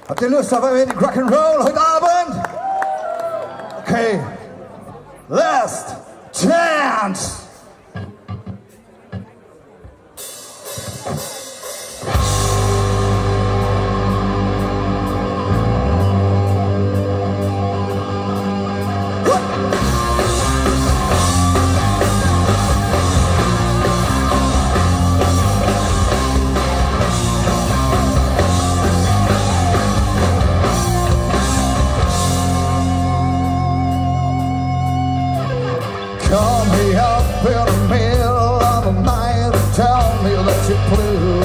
Habt ihr Lust auf ein wenig Rock'n'Roll heute Abend? Okay. Last Chance! Call me up in the middle of the night and tell me that you're blue.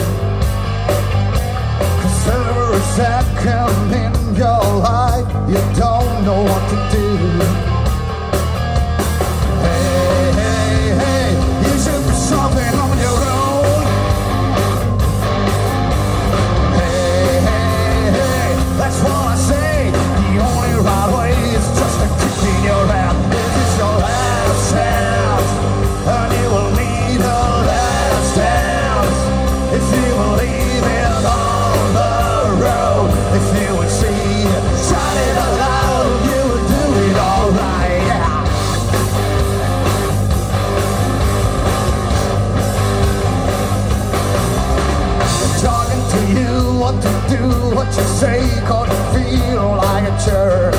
'Cause every second in your life you don't know what to do. Hey, hey, hey, you should be something on your own. Hey, hey, hey, that's what I say. The only right way is just to kick in your hand. This is your last chance, and you will need a last dance. If you believe it on the road, if you would see it, shout it aloud, you would do it alright, yeah. Talking to you, what to do, what you say, couldn't feel like a jerk.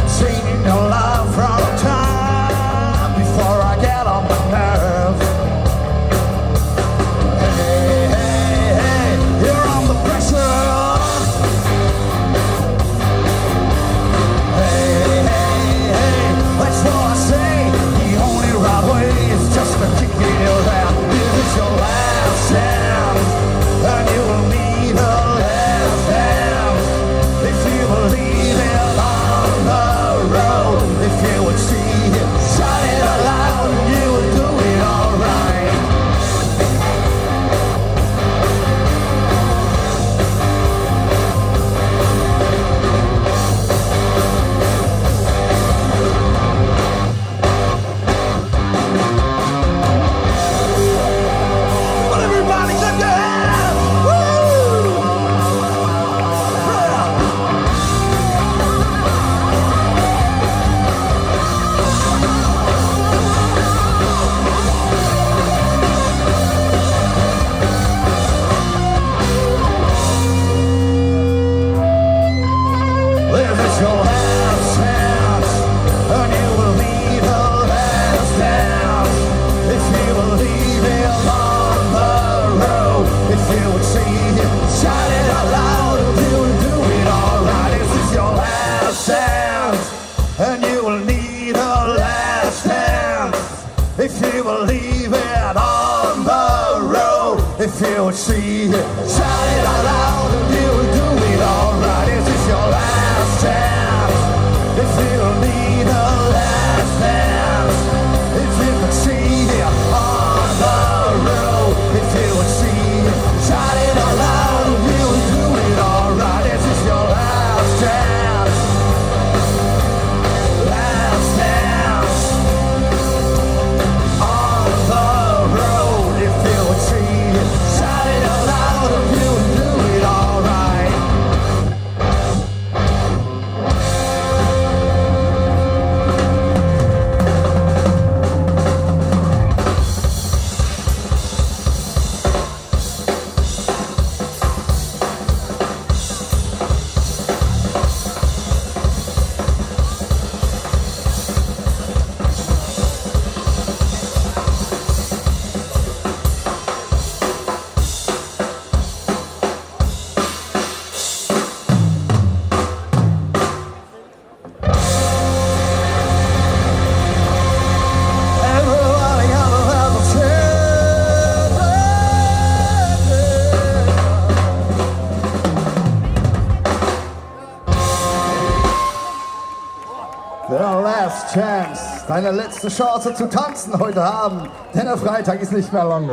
Singing your love from time before I get on my nerves. Hey, hey, hey, you're under pressure. Hey, hey, hey, that's what I say. The only right way is just to kick in your ass. This is your last chance, and you will need a last dance. If you believe it on the road, if you would see it, shout it aloud, you would do it alright. But everybody clap your hands! Woo! Yeah. This is your last chance, and you will need a last dance. If you believe it on the road, if you would see it, shout it out loud, you will do it alright. This is your last chance, and you will need a last dance. If you believe it on the road, if you would see it, shout it out loud, you will do it alright. This is your last chance. If you need a last dance, if you could see it on the road, if you would see it, shout it out loud, you will do it alright. This is your last chance. Last dance on the road, if you would see it, shout it out loud, you will do it alright. Everybody gotta have a chance. Der Last Chance, deine letzte Chance zu tanzen heute Abend, denn der Freitag ist nicht mehr lang.